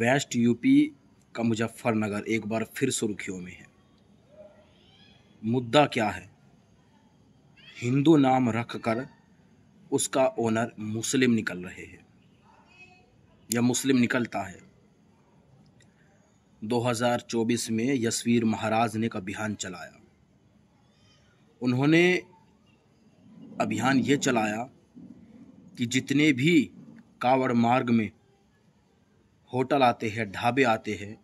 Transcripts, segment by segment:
West UP का मुजफ्फरनगर एक बार फिर सुर्खियों में है। मुद्दा क्या है? हिंदू नाम रखकर उसका ओनर मुस्लिम निकल रहे हैं या मुस्लिम निकलता है। 2024 में यशवीर महाराज ने एक अभियान चलाया। उन्होंने अभियान ये चलाया कि जितने भी कावड़ मार्ग में होटल आते हैं, ढाबे आते हैं,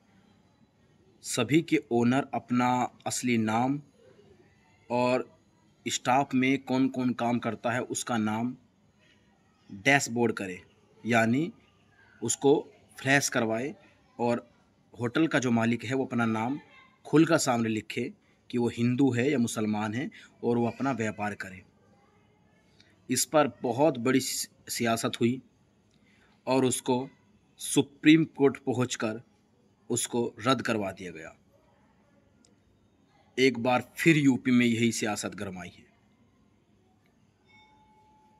सभी के ओनर अपना असली नाम और स्टाफ में कौन कौन काम करता है उसका नाम डैशबोर्ड करे, यानी उसको फ्लैश करवाए और होटल का जो मालिक है वो अपना नाम खुलकर सामने लिखे कि वो हिंदू है या मुसलमान है और वो अपना व्यापार करे। इस पर बहुत बड़ी सियासत हुई और उसको सुप्रीम कोर्ट पहुंचकर उसको रद्द करवा दिया गया। एक बार फिर यूपी में यही सियासत गरमाई है।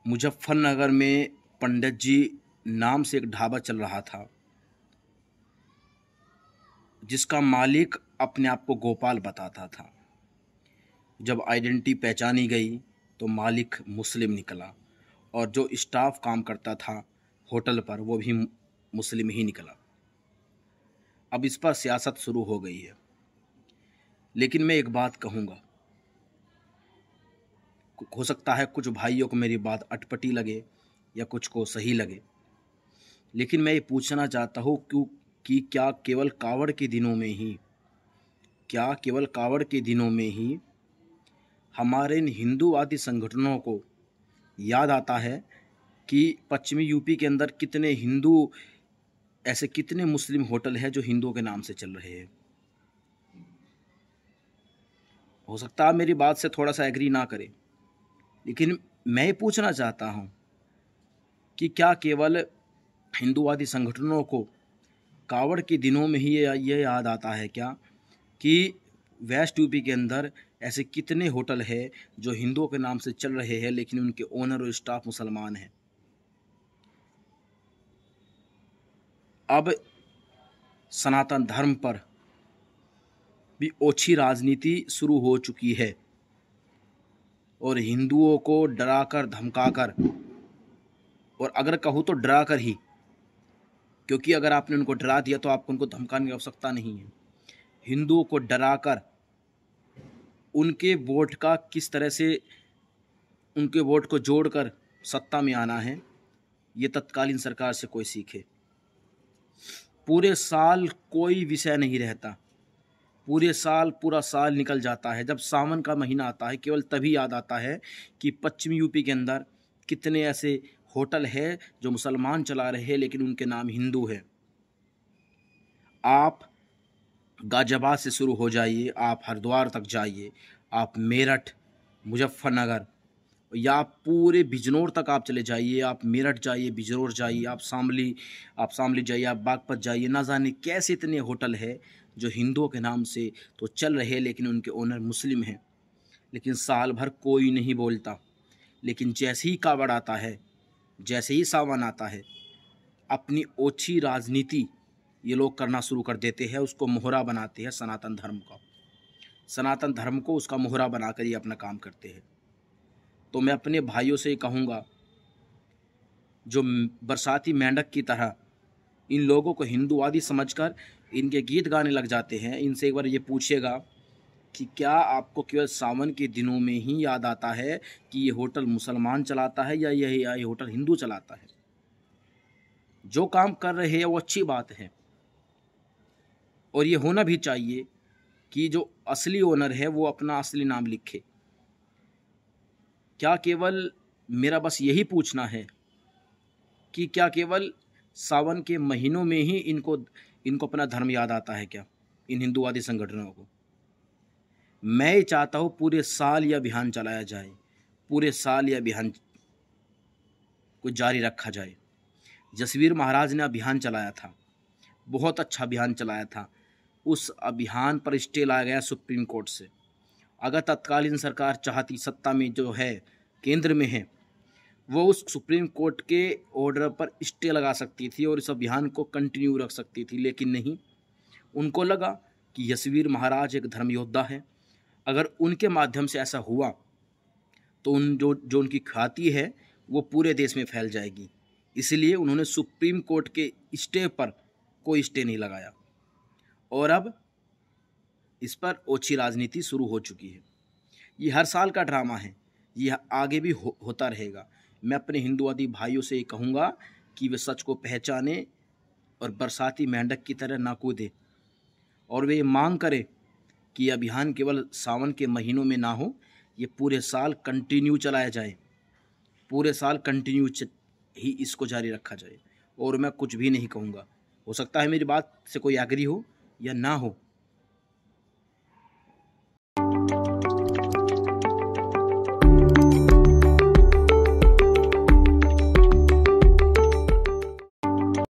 मुजफ्फरनगर में पंडित जी नाम से एक ढाबा चल रहा था, जिसका मालिक अपने आप को गोपाल बताता था। जब आइडेंटिटी पहचानी गई तो मालिक मुस्लिम निकला और जो स्टाफ काम करता था होटल पर वो भी मुस्लिम ही निकला। अब इस पर सियासत शुरू हो गई है। लेकिन मैं एक बात कहूँगा, हो सकता है कुछ भाइयों को मेरी बात अटपटी लगे या कुछ को सही लगे, लेकिन मैं ये पूछना चाहता हूँ कि क्या केवल कावड़ के दिनों में ही हमारे इन हिंदूवादी संगठनों को याद आता है कि पश्चिमी यूपी के अंदर कितने मुस्लिम होटल हैं जो हिंदुओं के नाम से चल रहे हैं। हो सकता है मेरी बात से थोड़ा सा एग्री ना करें, लेकिन मैं ये पूछना चाहता हूँ कि क्या केवल हिंदूवादी संगठनों को कावड़ के दिनों में ही ये याद आता है क्या कि वेस्ट यूपी के अंदर ऐसे कितने होटल हैं जो हिंदुओं के नाम से चल रहे हैं लेकिन उनके ओनर और स्टाफ मुसलमान हैं। अब सनातन धर्म पर भी ओछी राजनीति शुरू हो चुकी है और हिंदुओं को डराकर धमकाकर, और अगर कहूँ तो डराकर ही, क्योंकि अगर आपने उनको डरा दिया तो आपको उनको धमकाने की आवश्यकता नहीं है। हिंदुओं को डराकर उनके वोट का किस तरह से उनके वोट को जोड़कर सत्ता में आना है, ये तत्कालीन सरकार से कोई सीखे। पूरे साल कोई विषय नहीं रहता, पूरा साल निकल जाता है। जब सावन का महीना आता है केवल तभी याद आता है कि पश्चिमी यूपी के अंदर कितने ऐसे होटल हैं जो मुसलमान चला रहे हैं लेकिन उनके नाम हिंदू है। आप गाजियाबाद से शुरू हो जाइए, आप हरिद्वार तक जाइए, आप मेरठ, मुजफ्फरनगर या आप पूरे बिजनौर तक आप चले जाइए, आप मेरठ जाइए, बिजनौर जाइए, आप शामली जाइए, आप बागपत जाइए, ना जाने कैसे इतने होटल है जो हिंदुओं के नाम से तो चल रहे हैं लेकिन उनके ओनर मुस्लिम हैं। लेकिन साल भर कोई नहीं बोलता, लेकिन जैसे ही कावड़ आता है, जैसे ही सावन आता है, अपनी ओछी राजनीति ये लोग करना शुरू कर देते हैं। उसको मोहरा बनाते हैं सनातन धर्म को उसका मोहरा बनाकर ये अपना काम करते हैं। तो मैं अपने भाइयों से कहूँगा, जो बरसाती मेंढक की तरह इन लोगों को हिंदूवादी समझकर इनके गीत गाने लग जाते हैं, इनसे एक बार ये पूछिएगा कि क्या आपको केवल सावन के दिनों में ही याद आता है कि ये होटल मुसलमान चलाता है या ये होटल हिंदू चलाता है। जो काम कर रहे हैं वो अच्छी बात है और ये होना भी चाहिए कि जो असली ओनर है वो अपना असली नाम लिखे। क्या केवल मेरा बस यही पूछना है कि क्या केवल सावन के महीनों में ही इनको अपना धर्म याद आता है क्या, इन हिंदूवादी संगठनों को? मैं चाहता हूँ पूरे साल यह अभियान चलाया जाए, पूरे साल यह अभियान को जारी रखा जाए। यशवीर महाराज ने अभियान चलाया था, बहुत अच्छा अभियान चलाया था। उस अभियान पर स्टे लाया गया सुप्रीम कोर्ट से। अगर तत्कालीन सरकार चाहती, सत्ता में जो है केंद्र में है, वो उस सुप्रीम कोर्ट के ऑर्डर पर स्टे लगा सकती थी और इस अभियान को कंटिन्यू रख सकती थी, लेकिन नहीं। उनको लगा कि यशवीर महाराज एक धर्म योद्धा है, अगर उनके माध्यम से ऐसा हुआ तो जो उनकी ख्याति है वो पूरे देश में फैल जाएगी। इसलिए उन्होंने सुप्रीम कोर्ट के स्टे पर कोई स्टे नहीं लगाया और अब इस पर ओछी राजनीति शुरू हो चुकी है। ये हर साल का ड्रामा है, ये आगे भी होता रहेगा। मैं अपने हिंदुवादी भाइयों से ये कहूँगा कि वे सच को पहचाने और बरसाती मेंढक की तरह ना कूदे, और वे ये मांग करें कि ये अभियान केवल सावन के महीनों में ना हो, ये पूरे साल कंटिन्यू चलाया जाए, पूरे साल कंटिन्यू ही इसको जारी रखा जाए। और मैं कुछ भी नहीं कहूँगा, हो सकता है मेरी बात से कोई एग्री हो या ना हो,